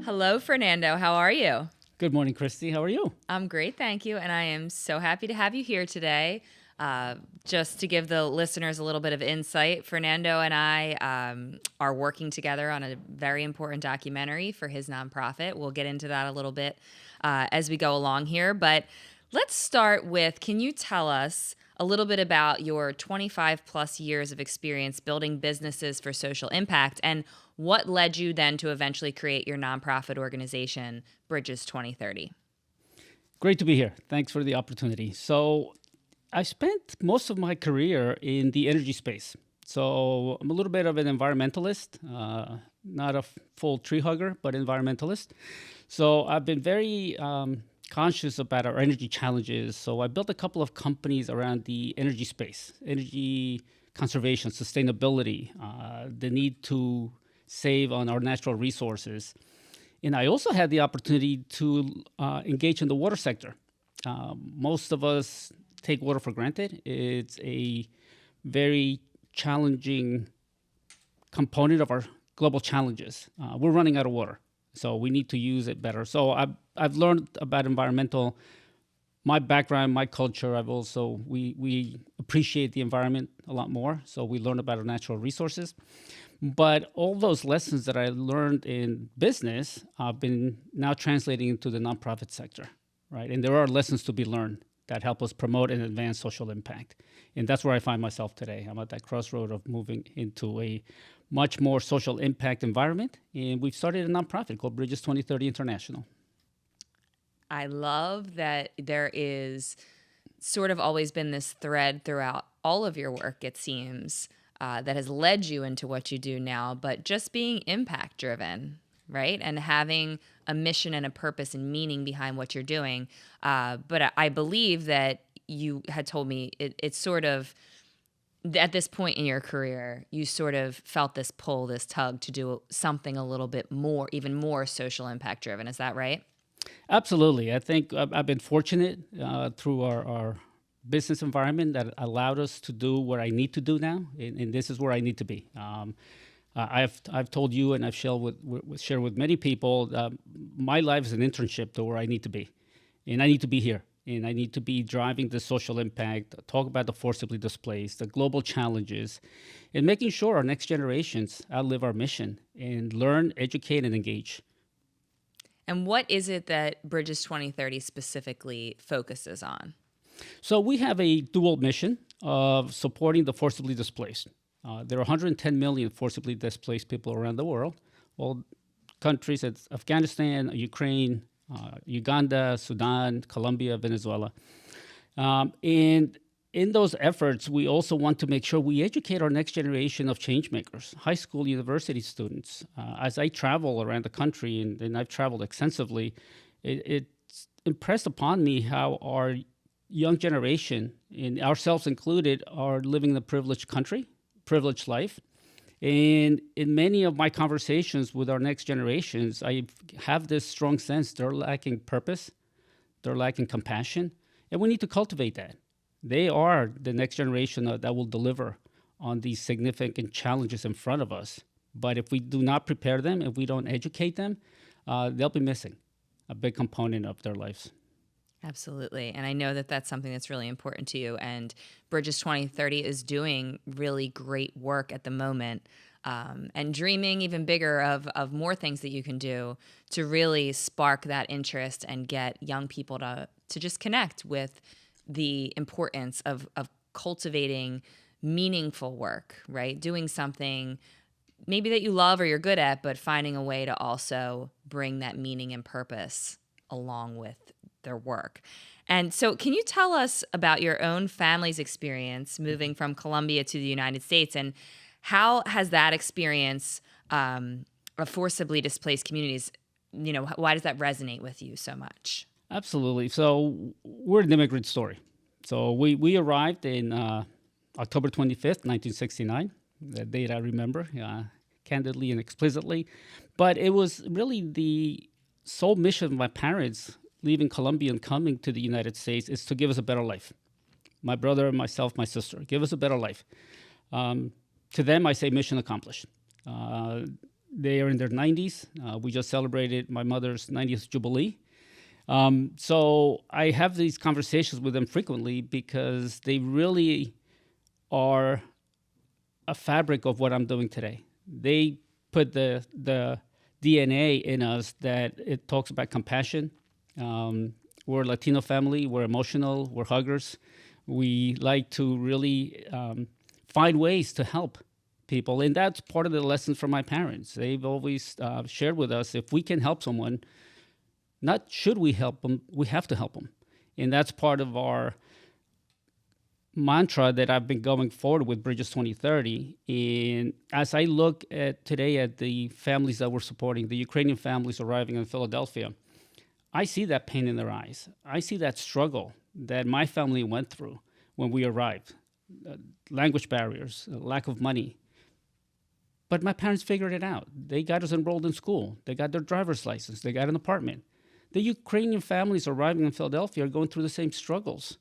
Hello, Fernando. How are you? Good morning, Christy. How are you? I'm great, thank you. And I am so happy to have you here today. Just to give the listeners a little bit of insight, Fernando and I are working together on a very important documentary for his nonprofit. We'll get into that a little bit as we go along here. But let's start with, can you tell us a little bit about your 25 plus years of experience building businesses for social impact and what led you then to eventually create your nonprofit organization, Bridges 2030? Great to be here. Thanks for the opportunity. So, I spent most of my career in the energy space. So, I'm a little bit of an environmentalist, not a full tree hugger, but environmentalist. So, I've been very conscious about our energy challenges. So, I built a couple of companies around the energy space, energy conservation, sustainability, the need to save on our natural resources. And I also had the opportunity to engage in the water sector. Most of us take water for granted. It's a very challenging component of our global challenges. We're running out of water, so we need to use it better. So I've learned about environmental, my background, my culture. We appreciate the environment a lot more, so we learn about our natural resources. But all those lessons that I learned in business, I've been now translating into the nonprofit sector, right? And there are lessons to be learned that help us promote and advance social impact. And that's where I find myself today. I'm at that crossroad of moving into a much more social impact environment. And we've started a nonprofit called Bridges 2030 International. I love that there is sort of always been this thread throughout all of your work, it seems, that has led you into what you do now, but just being impact driven, right? And having a mission and a purpose and meaning behind what you're doing. But I believe that you had told me it's sort of, at this point in your career, you sort of felt this pull, this tug to do something a little bit more, even more social impact driven. Is that right? Absolutely. I think I've been fortunate through our business environment that allowed us to do what I need to do now, and this is where I need to be. I've told you, and I've shared with many people, my life is an internship to where I need to be, and I need to be here, and I need to be driving the social impact, talk about the forcibly displaced, the global challenges, and making sure our next generations outlive our mission and learn, educate, and engage. And what is it that Bridges 2030 specifically focuses on? So we have a dual mission of supporting the forcibly displaced. There are 110 million forcibly displaced people around the world, all countries, it's Afghanistan, Ukraine, Uganda, Sudan, Colombia, Venezuela. And in those efforts, we also want to make sure we educate our next generation of change makers, high school, university students. As I travel around the country, and I've traveled extensively, it's impressed upon me how our young generation, and ourselves included, are living in a privileged country, privileged life. And in many of my conversations with our next generations, I have this strong sense they're lacking purpose, they're lacking compassion, and we need to cultivate that. They are the next generation that will deliver on these significant challenges in front of us. But if we do not prepare them, if we don't educate them, they'll be missing a big component of their lives. Absolutely. And I know that that's something that's really important to you. And Bridges 2030 is doing really great work at the moment, and dreaming even bigger of more things that you can do to really spark that interest and get young people to just connect with the importance of cultivating meaningful work, right? Doing something maybe that you love or you're good at, but finding a way to also bring that meaning and purpose along with their work. And so can you tell us about your own family's experience moving from Colombia to the United States, and how has that experience of forcibly displaced communities, why does that resonate with you so much? Absolutely. So we're an immigrant story. So we arrived in October 25th, 1969, the date I remember candidly and explicitly. But it was really the sole mission of my parents leaving Colombia and coming to the United States is to give us a better life. My brother, myself, my sister, give us a better life. To them, I say mission accomplished. They are in their 90s. We just celebrated my mother's 90th Jubilee. So I have these conversations with them frequently because they really are a fabric of what I'm doing today. They put the DNA in us that it talks about compassion. We're a Latino family. We're emotional. We're huggers. We like to really find ways to help people. And that's part of the lessons from my parents. They've always shared with us, if we can help someone, not should we help them, we have to help them. And that's part of our mantra that I've been going forward with Bridges 2030. And as I look at today at the families that we're supporting, the Ukrainian families arriving in Philadelphia, I see that pain in their eyes. I see that struggle that my family went through when we arrived. Language barriers, lack of money. But my parents figured it out. They got us enrolled in school. They got their driver's license. They got an apartment. The Ukrainian families arriving in Philadelphia are going through the same struggles.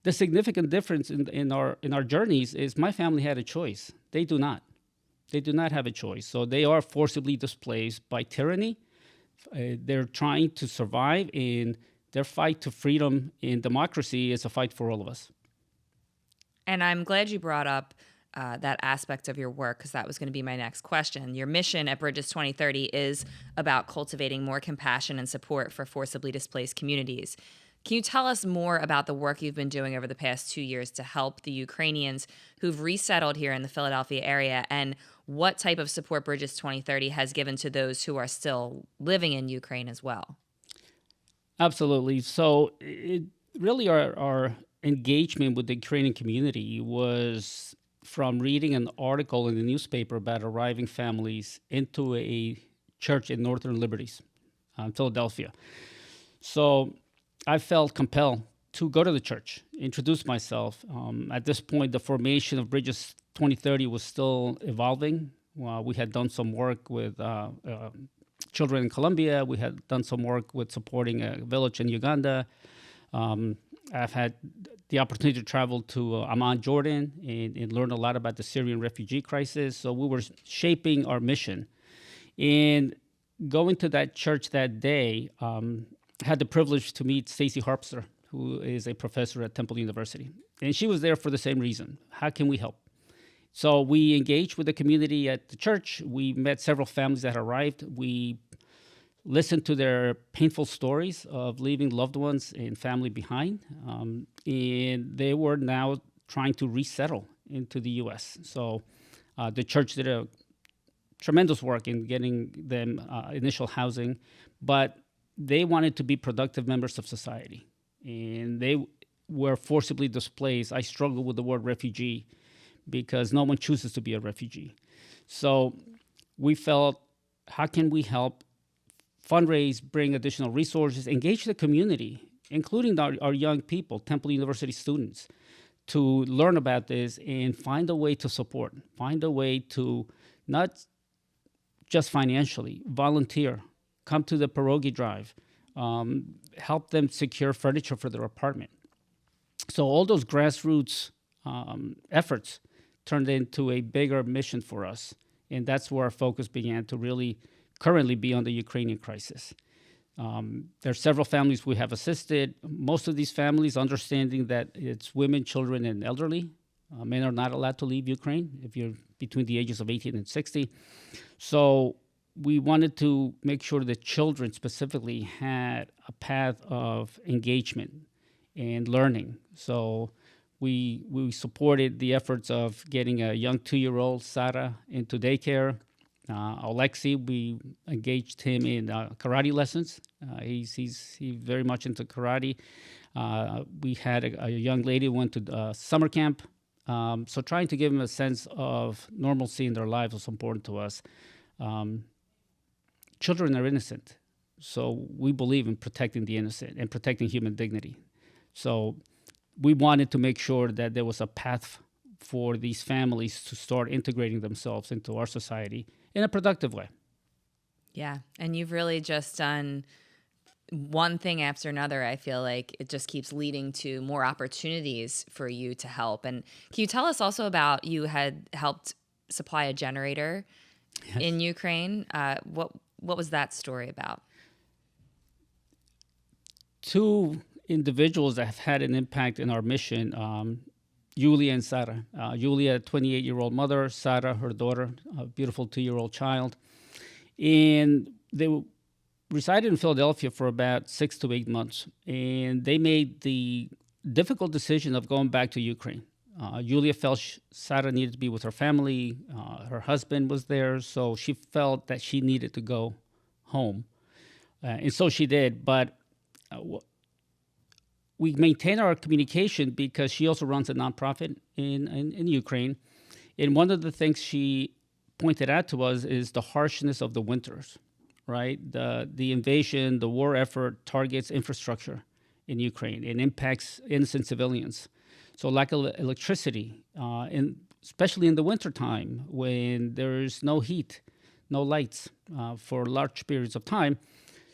The significant difference in our journeys is my family had a choice. They do not. They do not have a choice. So they are forcibly displaced by tyranny. They're trying to survive, and their fight to freedom and democracy is a fight for all of us. And I'm glad you brought up that aspect of your work, because that was going to be my next question. Your mission at Bridges 2030 is about cultivating more compassion and support for forcibly displaced communities. Can you tell us more about the work you've been doing over the past 2 years to help the Ukrainians who've resettled here in the Philadelphia area, and what type of support Bridges 2030 has given to those who are still living in Ukraine as well? Absolutely. So really our engagement with the Ukrainian community was from reading an article in the newspaper about arriving families into a church in Northern Liberties, Philadelphia. So I felt compelled to go to the church, introduce myself. At this point, the formation of Bridges 2030 was still evolving. We had done some work with children in Colombia. We had done some work with supporting a village in Uganda. I've had the opportunity to travel to Amman, Jordan, and learn a lot about the Syrian refugee crisis. So we were shaping our mission. And going to that church that day, had the privilege to meet Stacey Harpster, who is a professor at Temple University. And she was there for the same reason. How can we help? So we engaged with the community at the church. We met several families that arrived. We listened to their painful stories of leaving loved ones and family behind. And they were now trying to resettle into the U.S. So the church did a tremendous work in getting them initial housing, but they wanted to be productive members of society. And they were forcibly displaced. I struggle with the word refugee because no one chooses to be a refugee. So we felt, how can we help fundraise, bring additional resources, engage the community, including our young people, Temple University students, to learn about this and find a way to support, find a way to not just financially, volunteer, come to the pierogi drive, help them secure furniture for their apartment. So all those grassroots efforts turned into a bigger mission for us. And that's where our focus began to really currently be on the Ukrainian crisis. There are several families we have assisted. Most of these families understanding that it's women, children, and elderly. Men are not allowed to leave Ukraine if you're between the ages of 18 and 60. So we wanted to make sure that children specifically had a path of engagement and learning. So we supported the efforts of getting a young 2-year-old, Sarah, into daycare. Alexei, we engaged him in karate lessons. He's very much into karate. We had a young lady who went to summer camp. So trying to give them a sense of normalcy in their lives was important to us. Children are innocent, so we believe in protecting the innocent and protecting human dignity. So we wanted to make sure that there was a path for these families to start integrating themselves into our society in a productive way. Yeah, and you've really just done one thing after another. I feel like it just keeps leading to more opportunities for you to help. And can you tell us also about, you had helped supply a generator in Ukraine. What was that story about? Two individuals that have had an impact in our mission, Yulia and Sarah. Yulia, a 28-year-old mother, Sarah, her daughter, a beautiful 2-year-old child. And they resided in Philadelphia for about 6 to 8 months. And they made the difficult decision of going back to Ukraine. Yulia felt Sarah needed to be with her family. Her husband was there, so she felt that she needed to go home. And so she did. But we maintain our communication because she also runs a nonprofit in Ukraine. And one of the things she pointed out to us is the harshness of the winters, right? The invasion, the war effort targets infrastructure in Ukraine and impacts innocent civilians. So lack of electricity, especially in the wintertime when there's no heat, no lights for large periods of time,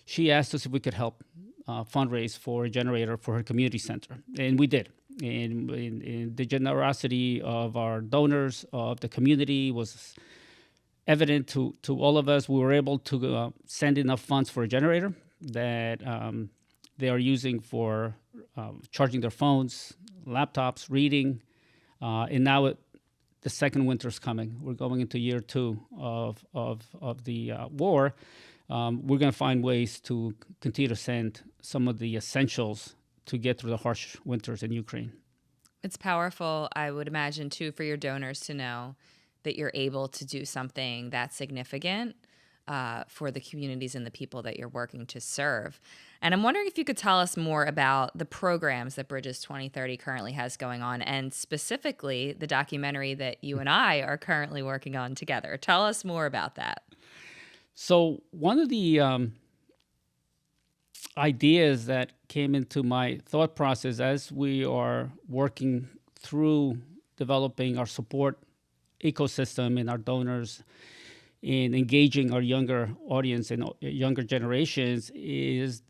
she asked us if we could help fundraise for a generator for her community center. And we did. And the generosity of our donors, of the community was evident to all of us. We were able to send enough funds for a generator that they are using for charging their phones, laptops, reading, and now the second winter is coming. We're going into year 2 of the war. We're going to find ways to continue to send some of the essentials to get through the harsh winters in Ukraine. It's powerful, I would imagine, too, for your donors to know that you're able to do something that's significant for the communities and the people that you're working to serve. And I'm wondering if you could tell us more about the programs that Bridges 2030 currently has going on, and specifically the documentary that you and I are currently working on together. Tell us more about that. So one of the ideas that came into my thought process as we are working through developing our support ecosystem and our donors in engaging our younger audience and younger generations is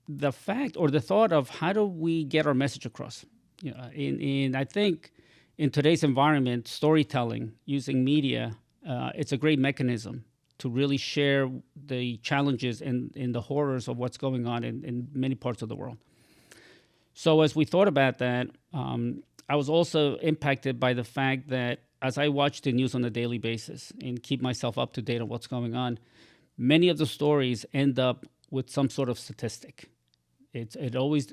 the fact or the thought of how do we get our message across? And I think in today's environment, storytelling using media, it's a great mechanism to really share the challenges and the horrors of what's going on in many parts of the world. So as we thought about that, I was also impacted by the fact that as I watch the news on a daily basis and keep myself up to date on what's going on, many of the stories end up with some sort of statistic. It always,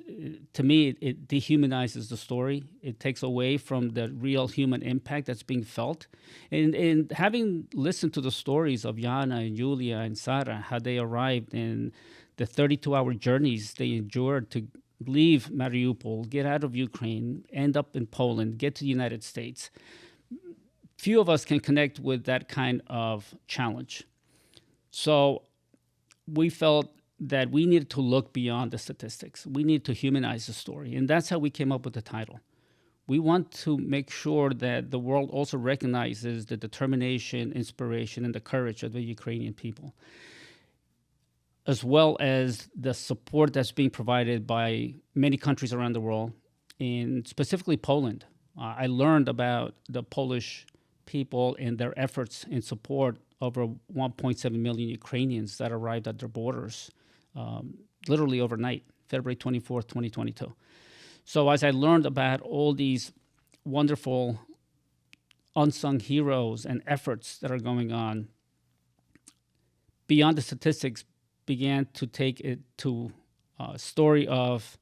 to me, it dehumanizes the story. It takes away from the real human impact that's being felt. And having listened to the stories of Yana and Yulia and Sarah, how they arrived and the 32-hour journeys they endured to leave Mariupol, get out of Ukraine, end up in Poland, get to the United States. Few of us can connect with that kind of challenge. So we felt that we needed to look beyond the statistics. We need to humanize the story. And that's how we came up with the title. We want to make sure that the world also recognizes the determination, inspiration, and the courage of the Ukrainian people, as well as the support that's being provided by many countries around the world, and specifically Poland. I learned about the Polish people and their efforts in support over 1.7 million Ukrainians that arrived at their borders literally overnight, February 24th, 2022. So as I learned about all these wonderful unsung heroes and efforts that are going on, beyond the statistics, began to take it to a story of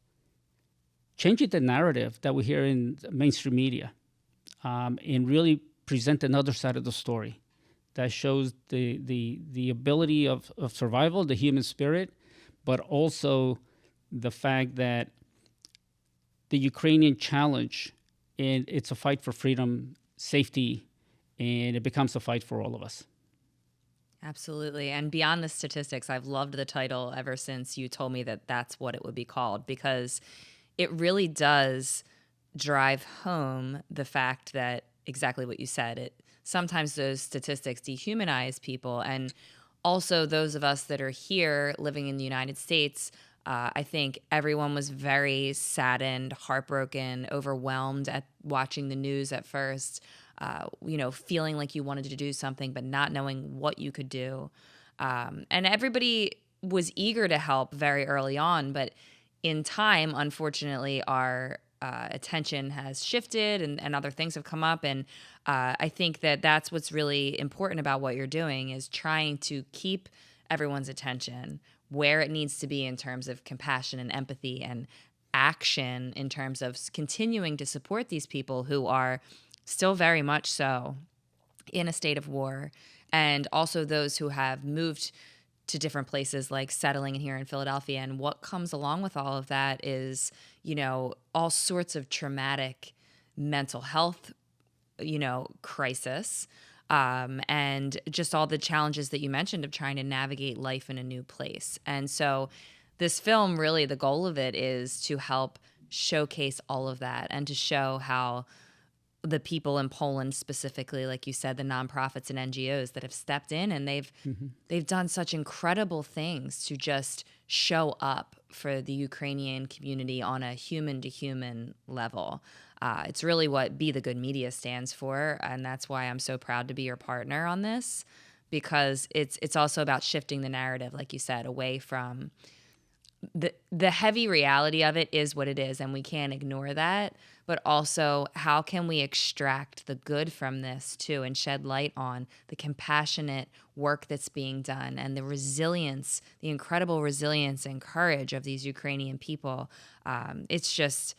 changing the narrative that we hear in mainstream media and really present another side of the story that shows the ability of survival, the human spirit, but also the fact that the Ukrainian challenge, and it's a fight for freedom, safety, and it becomes a fight for all of us. Absolutely. And beyond the statistics, I've loved the title ever since you told me that that's what it would be called, because it really does drive home the fact that exactly what you said. Sometimes those statistics dehumanize people, and also those of us that are here living in the United States, I think everyone was very saddened, heartbroken, overwhelmed at watching the news at first. feeling like you wanted to do something, but not knowing what you could do. And everybody was eager to help very early on, but in time, unfortunately, our attention has shifted and other things have come up. And I think that that's what's really important about what you're doing is trying to keep everyone's attention where it needs to be in terms of compassion and empathy and action in terms of continuing to support these people who are still very much so in a state of war, and also those who have moved to different places, like settling here in Philadelphia. And what comes along with all of that is, all sorts of traumatic mental health, crisis, and just all the challenges that you mentioned of trying to navigate life in a new place. And so this film, really, the goal of it is to help showcase all of that and to show how the people in Poland specifically, like you said, the nonprofits and NGOs that have stepped in, and they've done such incredible things to just show up for the Ukrainian community on a human to human level. It's really what Be the Good Media stands for, and that's why I'm so proud to be your partner on this, because it's also about shifting the narrative, like you said, away from the heavy reality of it is what it is, and we can't ignore that. But also, how can we extract the good from this too and shed light on the compassionate work that's being done and the resilience, the incredible resilience and courage of these Ukrainian people. It's just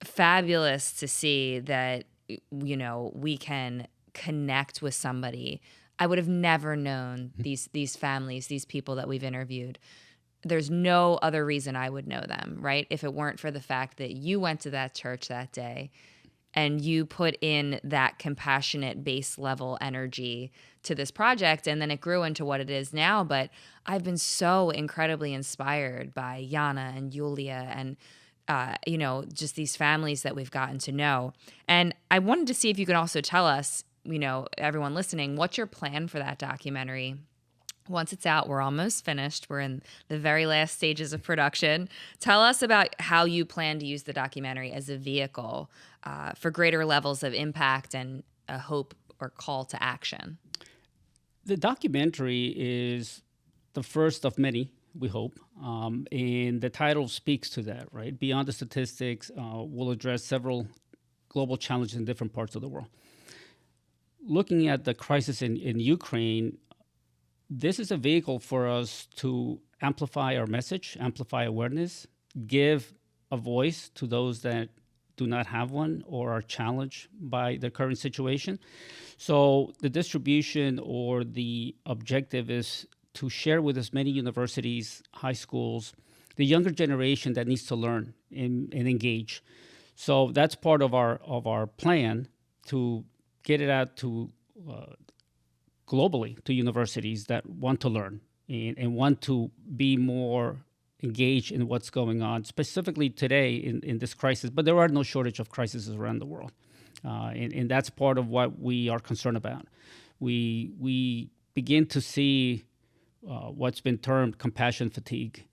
fabulous to see that, we can connect with somebody. I would have never known these families, these people that we've interviewed. There's no other reason I would know them, right? If it weren't for the fact that you went to that church that day and you put in that compassionate base level energy to this project, and then it grew into what it is now. But I've been so incredibly inspired by Yana and Yulia and just these families that we've gotten to know. And I wanted to see if you could also tell us, everyone listening, what's your plan for that documentary? Once it's out, we're almost finished. We're in the very last stages of production. Tell us about how you plan to use the documentary as a vehicle for greater levels of impact and a hope or call to action. The documentary is the first of many, we hope. And the title speaks to that, right? Beyond the statistics, we'll address several global challenges in different parts of the world. Looking at the crisis in Ukraine, this is a vehicle for us to amplify our message, amplify awareness, give a voice to those that do not have one or are challenged by the current situation. So the distribution or the objective is to share with as many universities, high schools, the younger generation that needs to learn and engage. So that's part of our plan to get it out to globally to universities that want to learn and want to be more engaged in what's going on, specifically today in this crisis. But there are no shortage of crises around the world. And that's part of what we are concerned about. We begin to see what's been termed compassion fatigue.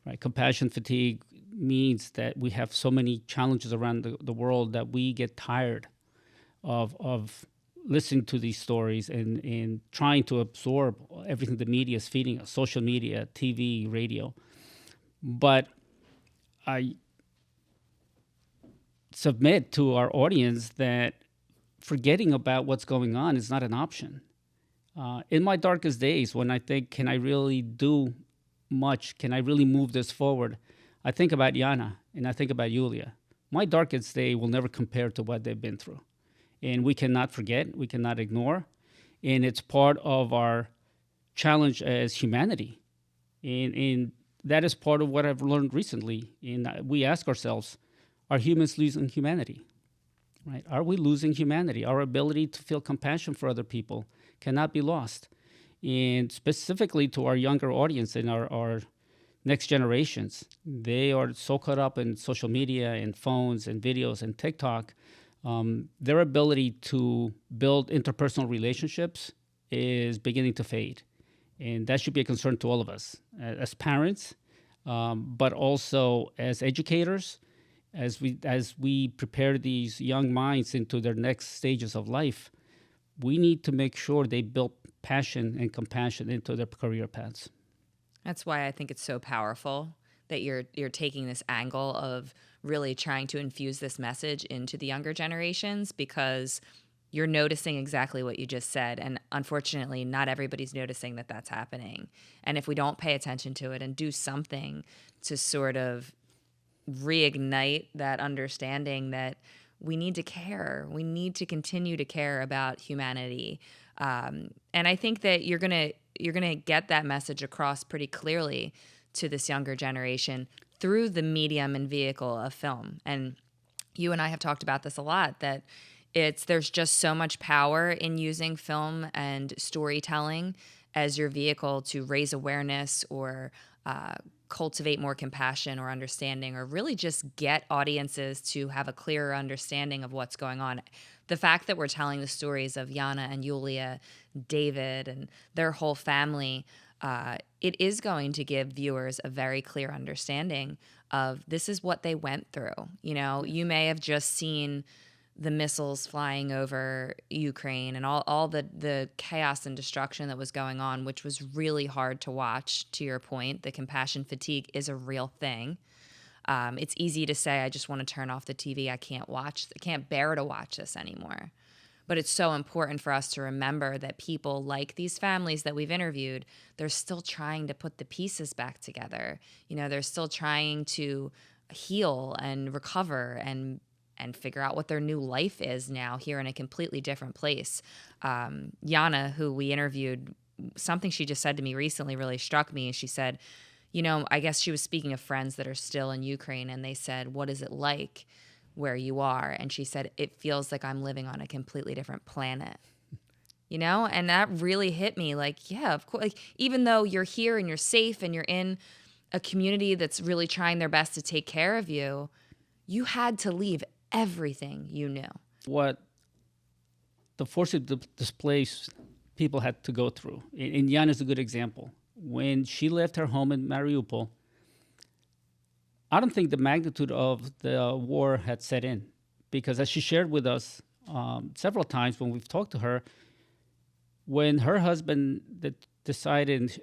Right? Compassion fatigue means that we have so many challenges around the world that we get tired of listening to these stories and trying to absorb everything the media is feeding us, social media, TV, radio. But I submit to our audience that forgetting about what's going on is not an option. In my darkest days, when I think, can I really do much? Can I really move this forward? I think about Yana and I think about Yulia. My darkest day will never compare to what they've been through. And we cannot forget, we cannot ignore. And it's part of our challenge as humanity. And that is part of what I've learned recently. And we ask ourselves, are humans losing humanity? Right? Are we losing humanity? Our ability to feel compassion for other people cannot be lost. And specifically to our younger audience and our next generations, they are so caught up in social media and phones and videos and TikTok. Their ability to build interpersonal relationships is beginning to fade. And that should be a concern to all of us as parents, but also as educators as we prepare these young minds into their next stages of life, we need to make sure they build passion and compassion into their career paths. That's why I think it's so powerful that you're taking this angle of really trying to infuse this message into the younger generations, because you're noticing exactly what you just said. And unfortunately, not everybody's noticing that that's happening. And if we don't pay attention to it and do something to sort of reignite that understanding that we need to care, we need to continue to care about humanity. And I think that you're gonna get that message across pretty clearly to this younger generation through the medium and vehicle of film. And you and I have talked about this a lot, that there's just so much power in using film and storytelling as your vehicle to raise awareness or cultivate more compassion or understanding, or really just get audiences to have a clearer understanding of what's going on. The fact that we're telling the stories of Yana and Yulia, David, and their whole family, it is going to give viewers a very clear understanding of this is what they went through. You know, you may have just seen the missiles flying over Ukraine and all the chaos and destruction that was going on, which was really hard to watch. To your point, the compassion fatigue is a real thing. It's easy to say, I just want to turn off the TV. I can't bear to watch this anymore. But it's so important for us to remember that people like these families that we've interviewed, they're still trying to put the pieces back together. You know, they're still trying to heal and recover and figure out what their new life is now here in a completely different place. Yana, who we interviewed, something she just said to me recently really struck me. She said, you know, I guess she was speaking of friends that are still in Ukraine, and they said, what is it like where you are? And she said, it feels like I'm living on a completely different planet. You know, and that really hit me. Like, yeah, of course. Like, even though you're here and you're safe and you're in a community that's really trying their best to take care of you, you had to leave everything you knew. What the forcibly displaced people had to go through, and Yana is a good example. When she left her home in Mariupol, I don't think the magnitude of the war had set in, because as she shared with us several times when we've talked to her, when her husband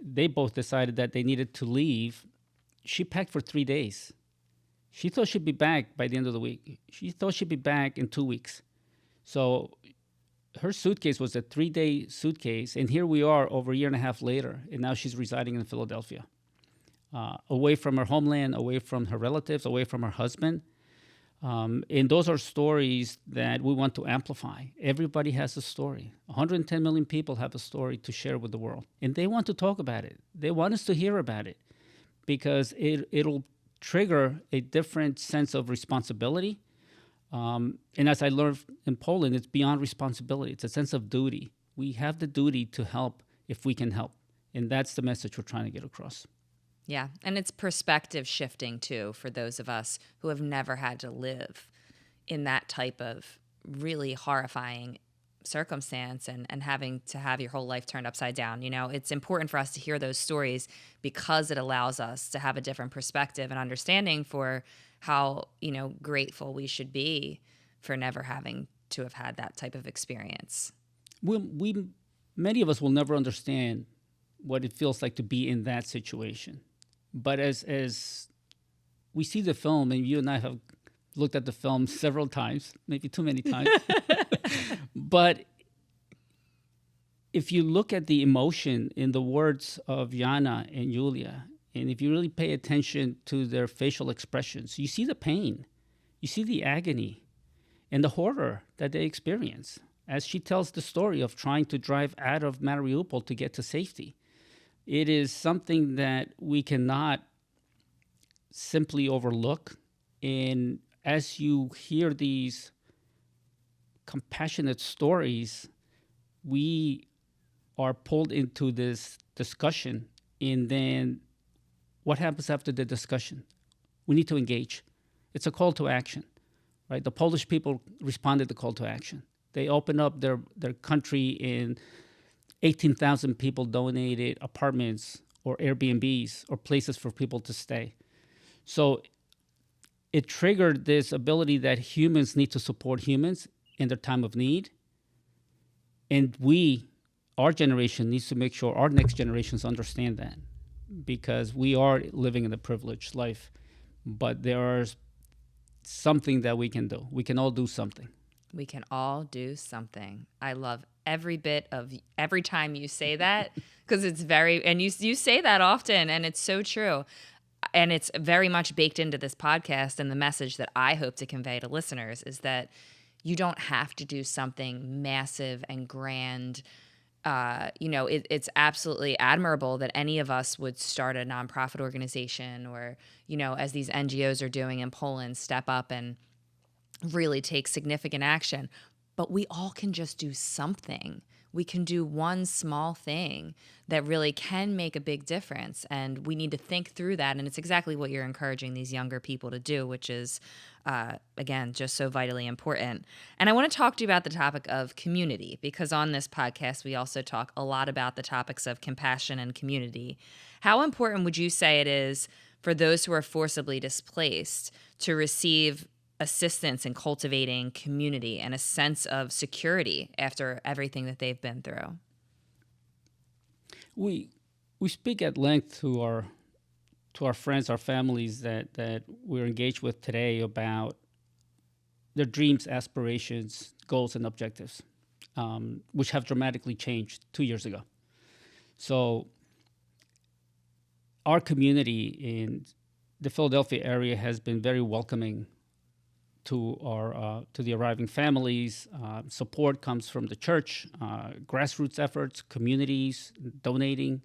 they both decided that they needed to leave, she packed for 3 days. She thought she'd be back by the end of the week. She thought she'd be back in 2 weeks. So her suitcase was a 3-day suitcase, and here we are over a year and a half later, and now she's residing in Philadelphia, away from her homeland, away from her relatives, away from her husband. And those are stories that we want to amplify. Everybody has a story. 110 million people have a story to share with the world, and they want to talk about it. They want us to hear about it, because it'll trigger a different sense of responsibility. And as I learned in Poland, it's beyond responsibility. It's a sense of duty. We have the duty to help if we can help. And that's the message we're trying to get across. Yeah, and it's perspective shifting too for those of us who have never had to live in that type of really horrifying circumstance and having to have your whole life turned upside down. You know, it's important for us to hear those stories because it allows us to have a different perspective and understanding for how, you know, grateful we should be for never having to have had that type of experience. We many of us will never understand what it feels like to be in that situation. But as we see the film, and you and I have looked at the film several times, maybe too many times. But if you look at the emotion in the words of Yana and Yulia, and if you really pay attention to their facial expressions, you see the pain, you see the agony, and the horror that they experience as she tells the story of trying to drive out of Mariupol to get to safety. It is something that we cannot simply overlook. And as you hear these compassionate stories, we are pulled into this discussion. And then what happens after the discussion? We need to engage. It's a call to action, right? The Polish people responded to the call to action. They opened up their country, and 18,000 people donated apartments or Airbnbs or places for people to stay. So it triggered this ability that humans need to support humans in their time of need. And our generation needs to make sure our next generations understand that, because we are living in a privileged life, but there is something that we can do. We can all do something. We can all do something. I love every bit of every time you say that, because it's and you say that often, and it's so true. And it's very much baked into this podcast, and the message that I hope to convey to listeners is that you don't have to do something massive and grand. It's absolutely admirable that any of us would start a nonprofit organization, or, as these NGOs are doing in Poland, step up and really take significant action. But we all can just do something. We can do one small thing that really can make a big difference. And we need to think through that. And it's exactly what you're encouraging these younger people to do, which is, again, just so vitally important. And I want to talk to you about the topic of community, because on this podcast, we also talk a lot about the topics of compassion and community. How important would you say it is for those who are forcibly displaced to receive assistance in cultivating community and a sense of security after everything that they've been through? We speak at length to our friends, our families that we're engaged with today about their dreams, aspirations, goals, and objectives, which have dramatically changed 2 years ago. So our community in the Philadelphia area has been very welcoming to the arriving families. Support comes from the church, grassroots efforts, communities donating,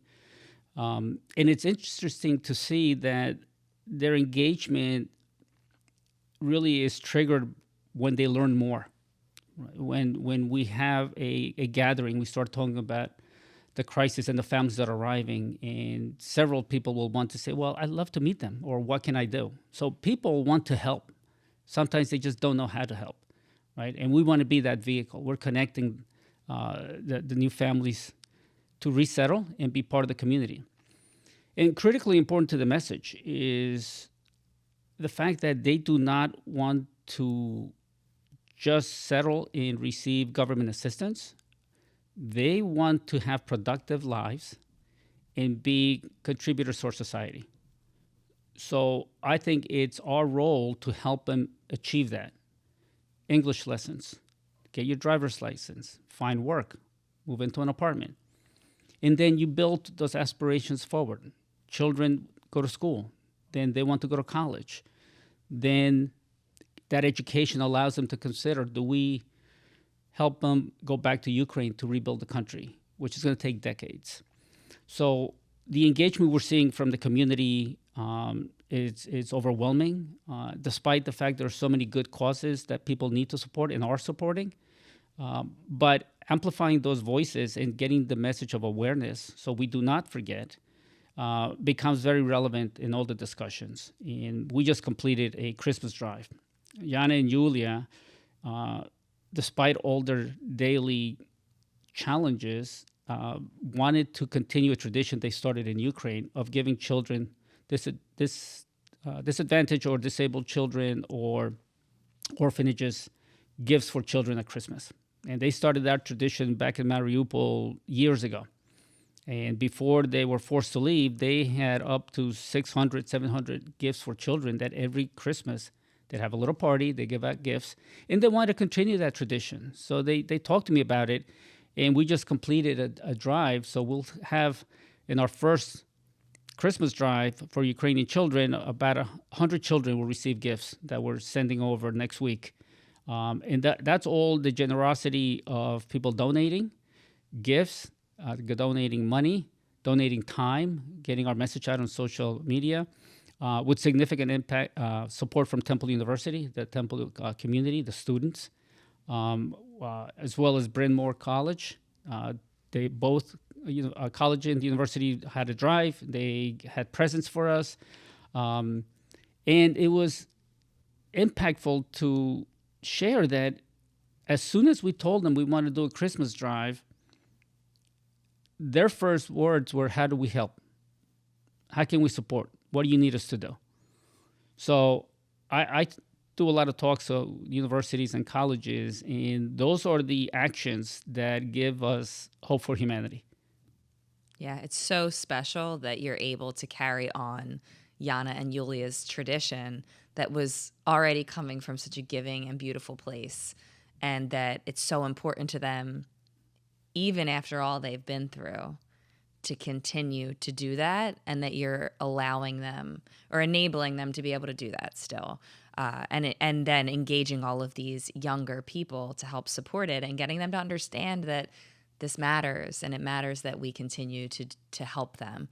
and it's interesting to see that their engagement really is triggered when they learn more. When we have a gathering, we start talking about the crisis and the families that are arriving, and several people will want to say, "Well, I'd love to meet them," or "What can I do?" So people want to help. Sometimes they just don't know how to help, right? And we want to be that vehicle. We're connecting the new families to resettle and be part of the community. And critically important to the message is the fact that they do not want to just settle and receive government assistance. They want to have productive lives and be contributors to our society. So I think it's our role to help them achieve that. English lessons, get your driver's license, find work, move into an apartment. And then you build those aspirations forward. Children go to school, then they want to go to college. Then that education allows them to consider, do we help them go back to Ukraine to rebuild the country, which is going to take decades. So the engagement we're seeing from the community it's overwhelming, despite the fact there are so many good causes that people need to support and are supporting. But amplifying those voices and getting the message of awareness so we do not forget becomes very relevant in all the discussions. And we just completed a Christmas drive. Yana and Julia, despite all their daily challenges, wanted to continue a tradition they started in Ukraine of giving children disadvantaged or disabled children or orphanages gifts for children at Christmas. And they started that tradition back in Mariupol years ago. And before they were forced to leave, they had up to 600, 700 gifts for children that every Christmas they'd have a little party, they give out gifts, and they wanted to continue that tradition. So they talked to me about it, and we just completed a drive. So we'll have in our first Christmas drive for Ukrainian children, about 100 children will receive gifts that we're sending over next week. And that's all the generosity of people donating gifts, donating money, donating time, getting our message out on social media, with significant impact, support from Temple University, the Temple community, the students, as well as Bryn Mawr College. They both, college and the university had a drive. They had presents for us. And it was impactful to share that as soon as we told them we wanted to do a Christmas drive, their first words were, how do we help? How can we support? What do you need us to do? So I do a lot of talks to universities and colleges, and those are the actions that give us hope for humanity. Yeah, it's so special that you're able to carry on Yana and Yulia's tradition that was already coming from such a giving and beautiful place, and that it's so important to them, even after all they've been through, to continue to do that, and that you're allowing them or enabling them to be able to do that still. And then engaging all of these younger people to help support it and getting them to understand that this matters, and it matters that we continue to help them.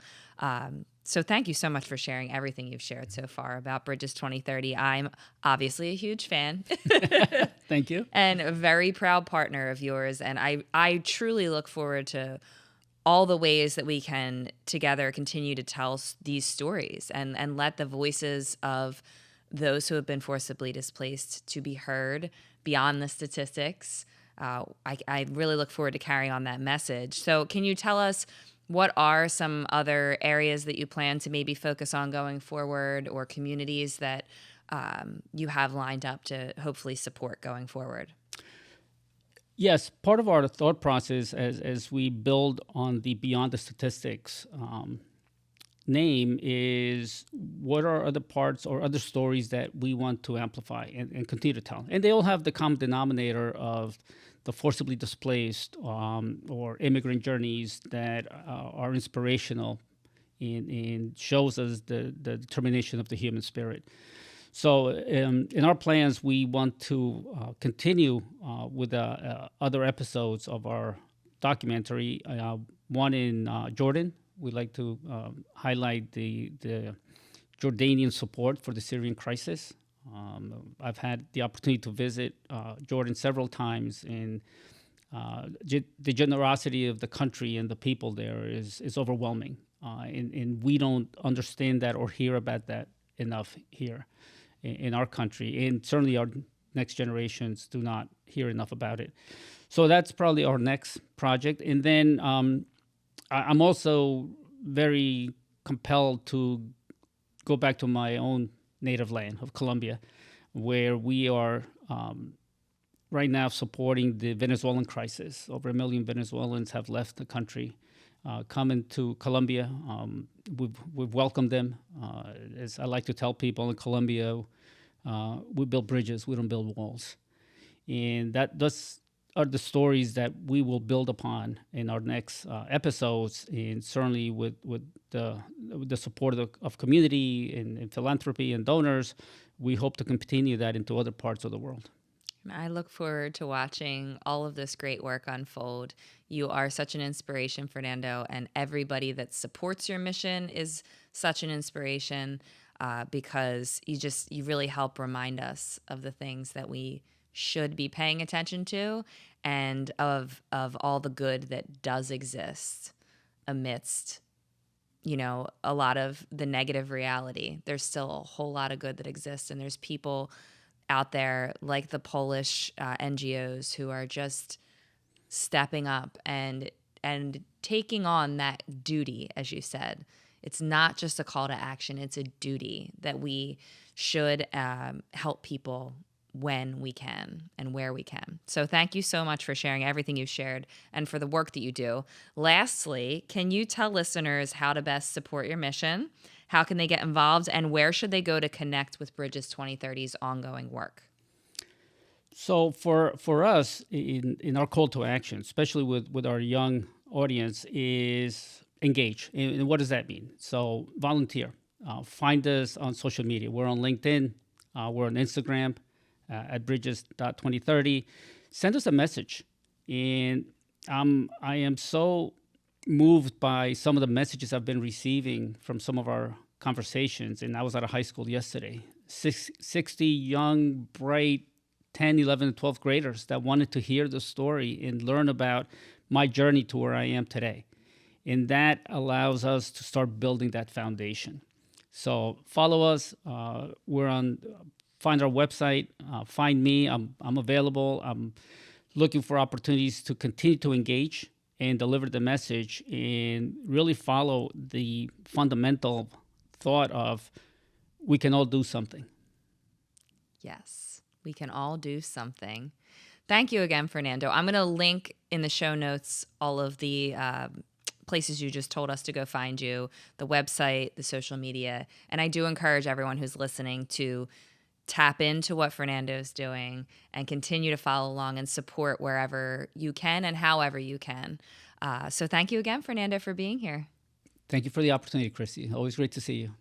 So thank you so much for sharing everything you've shared so far about Bridges 2030. I'm obviously a huge fan Thank you. and a very proud partner of yours, and I truly look forward to all the ways that we can together continue to tell these stories and let the voices of those who have been forcibly displaced to be heard beyond the statistics. I really look forward to carrying on that message. So can you tell us what are some other areas that you plan to maybe focus on going forward, or communities that you have lined up to hopefully support going forward? Yes, part of our thought process as we build on the Beyond the Statistics name is, what are other parts or other stories that we want to amplify and continue to tell? And they all have the common denominator of the forcibly displaced or immigrant journeys that are inspirational and shows us the determination of the human spirit. So in our plans, we want to continue with other episodes of our documentary. One in Jordan. We'd like to highlight the Jordanian support for the Syrian crisis. I've had the opportunity to visit Jordan several times, and the generosity of the country and the people there is overwhelming. And we don't understand that or hear about that enough here in our country, and certainly our next generations do not hear enough about it. So that's probably our next project. And then I'm also very compelled to go back to my own native land of Colombia, where we are right now supporting the Venezuelan crisis. Over 1 million Venezuelans have left the country, coming to Colombia. We've welcomed them. As I like to tell people in Colombia, we build bridges, we don't build walls. And those are the stories that we will build upon in our next episodes, and certainly with the support of community and philanthropy and donors, we hope to continue that into other parts of the world. I look forward to watching all of this great work unfold. You are such an inspiration, Fernando, and everybody that supports your mission is such an inspiration, because you really help remind us of the things that we should be paying attention to, and of all the good that does exist amidst, a lot of the negative reality. There's still a whole lot of good that exists, and there's people out there like the Polish NGOs who are just stepping up and taking on that duty, as you said. It's not just a call to action, it's a duty that we should help people when we can and where we can. So thank you so much for sharing everything you've shared and for the work that you do. Lastly, can you tell listeners how to best support your mission? How can they get involved, and where should they go to connect with Bridges 2030's ongoing work? So for us, in our call to action, especially with our young audience, is engage. And what does that mean? So volunteer. Find us on social media. We're on LinkedIn. We're on Instagram at bridges.2030. Send us a message. And I am so moved by some of the messages I've been receiving from some of our conversations. And I was at a high school yesterday. 60 young, bright 10, 11, and 12th graders that wanted to hear the story and learn about my journey to where I am today. And that allows us to start building that foundation. So follow us. Find our website. Find me. I'm available. I'm looking for opportunities to continue to engage and deliver the message, and really follow the fundamental thought of we can all do something. Yes, we can all do something. Thank you again, Fernando. I'm going to link in the show notes all of the places you just told us to go find you, the website, the social media. And I do encourage everyone who's listening to tap into what Fernando is doing and continue to follow along and support wherever you can and however you can. So thank you again, Fernando, for being here. Thank you for the opportunity, Christy. Always great to see you.